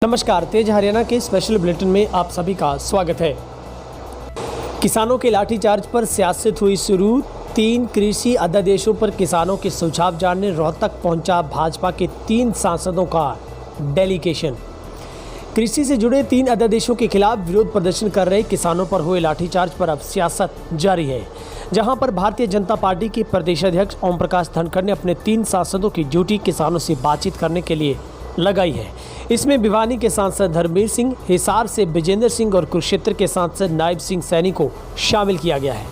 नमस्कार, तेज हरियाणा के special bulletin में आप सभी का स्वागत है। किसानों के लाठीचार्ज पर सियासत हुई शुरू। 3 कृषि अध्यादेशों पर किसानों के सुझाव जानने रोहतक पहुंचा भाजपा के 3 सांसदों का डेलीगेशन। कृषि से जुड़े 3 अध्यादेशों के खिलाफ विरोध प्रदर्शन कर रहे किसानों पर हुए लाठीचार्ज पर अब सियासत जारी है, जहां पर भारतीय जनता पार्टी के प्रदेशाध्यक्ष ओम प्रकाश धनखड़ ने अपने 3 सांसदों की ड्यूटी किसानों से बातचीत करने के लिए लगाई है। इसमें भिवानी के सांसद धर्मवीर सिंह, हिसार से विजेंद्र सिंह और कुरुक्षेत्र के सांसद नायब सिंह सैनी को शामिल किया गया है।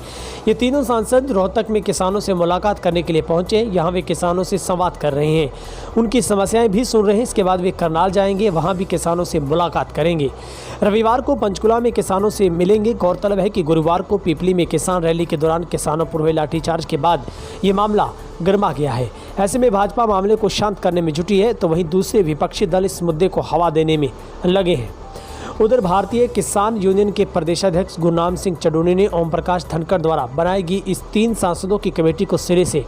ये तीनों सांसद रोहतक में किसानों से मुलाकात करने के लिए पहुंचे। यहां वे किसानों से संवाद कर रहे हैं, उनकी समस्याएं भी सुन रहे हैं। इसके बाद वे करनाल जाएंगे, वहां भी किसानों से मुलाकात करेंगे। रविवार को पंचकुला में किसानों से मिलेंगे। गौरतलब है कि गुरुवार को पीपली में किसान रैली के दौरान किसानों पर हुए लाठीचार्ज के बाद ये मामला गर्मा गया है। ऐसे में भाजपा मामले को शांत करने में जुटी है, तो वहीं दूसरे विपक्षी दल इस मुद्दे को हवा देने में लगे हैं। उधर भारतीय किसान यूनियन के प्रदेशाध्यक्ष गुरनाम सिंह चडूनी ने ओम प्रकाश धनखड़ द्वारा बनाई गई इस 3 सांसदों की कमेटी को सिरे से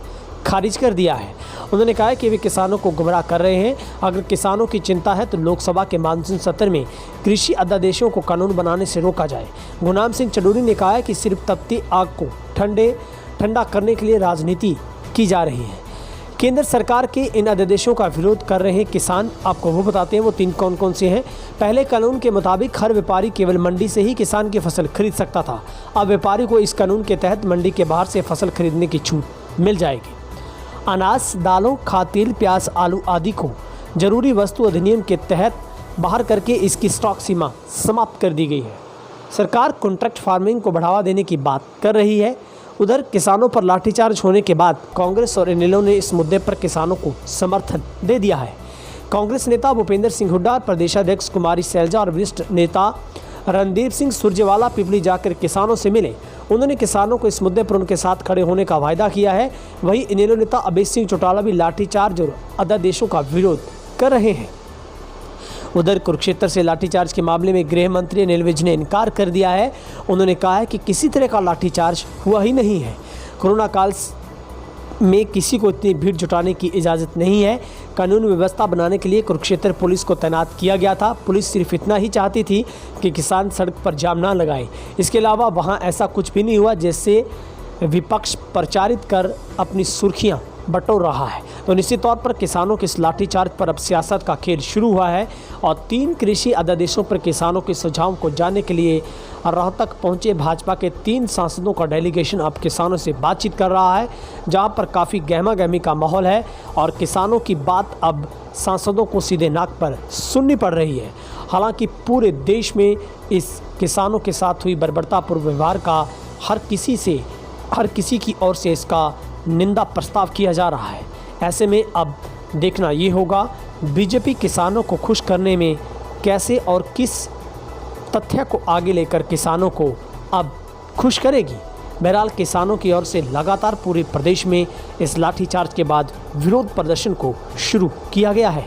खारिज कर दिया है। उन्होंने कहा कि वे किसानों को गुमराह कर रहे हैं। अगर किसानों की चिंता है तो लोकसभा के मानसून सत्र में कृषि अध्यादेशों को कानून बनाने से रोका जाए। गुरनाम सिंह चडूनी ने कहा है कि सिर्फ तपती आग को ठंडा करने के लिए राजनीति की जा रही है। केंद्र सरकार के इन अध्यादेशों का विरोध कर रहे किसान, आपको वो बताते हैं वो 3 कौन से हैं। पहले कानून के मुताबिक हर व्यापारी केवल मंडी से ही किसान की फसल खरीद सकता था। अब व्यापारी को इस कानून के तहत मंडी के बाहर से फसल खरीदने की छूट मिल जाएगी। अनाज, दालों, खाद्य तेल, प्याज, आलू आदि को जरूरी वस्तु अधिनियम के तहत बाहर करके इसकी स्टॉक सीमा समाप्त कर दी गई है। सरकार कॉन्ट्रैक्ट फार्मिंग को बढ़ावा देने की बात कर रही है। उधर किसानों पर लाठीचार्ज होने के बाद कांग्रेस और इनेलो ने इस मुद्दे पर किसानों को समर्थन दे दिया है। कांग्रेस नेता भूपेंद्र सिंह हुड्डा, प्रदेशाध्यक्ष कुमारी सैलजा और वरिष्ठ नेता रणदीप सिंह सुरजेवाला पीपली जाकर किसानों से मिले। उन्होंने किसानों को इस मुद्दे पर उनके साथ खड़े होने का वायदा किया है। वहीं इनेलो नेता अभय सिंह चौटाला भी लाठीचार्ज और अध्यादेशों का विरोध कर रहे हैं। उधर कुरुक्षेत्र से लाठीचार्ज के मामले में गृह मंत्री अनिल विज ने इनकार कर दिया है। उन्होंने कहा है कि किसी तरह का लाठीचार्ज हुआ ही नहीं है। कोरोना काल में किसी को इतनी भीड़ जुटाने की इजाज़त नहीं है। कानून व्यवस्था बनाने के लिए कुरुक्षेत्र पुलिस को तैनात किया गया था। पुलिस सिर्फ इतना ही चाहती थी कि किसान सड़क पर जाम ना लगाए। इसके अलावा वहाँ ऐसा कुछ भी नहीं हुआ जैसे विपक्ष प्रचारित कर अपनी सुर्खियाँ बटोर रहा है। तो निश्चित तौर पर किसानों के इस लाठीचार्ज पर अब सियासत का खेल शुरू हुआ है और 3 कृषि अध्यादेशों पर किसानों के सुझावों को जानने के लिए रोहतक पहुंचे भाजपा के 3 सांसदों का डेलीगेशन अब किसानों से बातचीत कर रहा है, जहां पर काफ़ी गहमा-गहमी का माहौल है और किसानों की बात अब सांसदों को सीधे नाक पर सुननी पड़ रही है। हालांकि पूरे देश में इस किसानों के साथ हुई बर्बरतापूर्ण व्यवहार का हर किसी की ओर से इसका निंदा प्रस्ताव किया जा रहा है। ऐसे में अब देखना ये होगा बीजेपी किसानों को खुश करने में कैसे और किस तथ्य को आगे लेकर किसानों को अब खुश करेगी। बहरहाल किसानों की ओर से लगातार पूरे प्रदेश में इस लाठीचार्ज के बाद विरोध प्रदर्शन को शुरू किया गया है।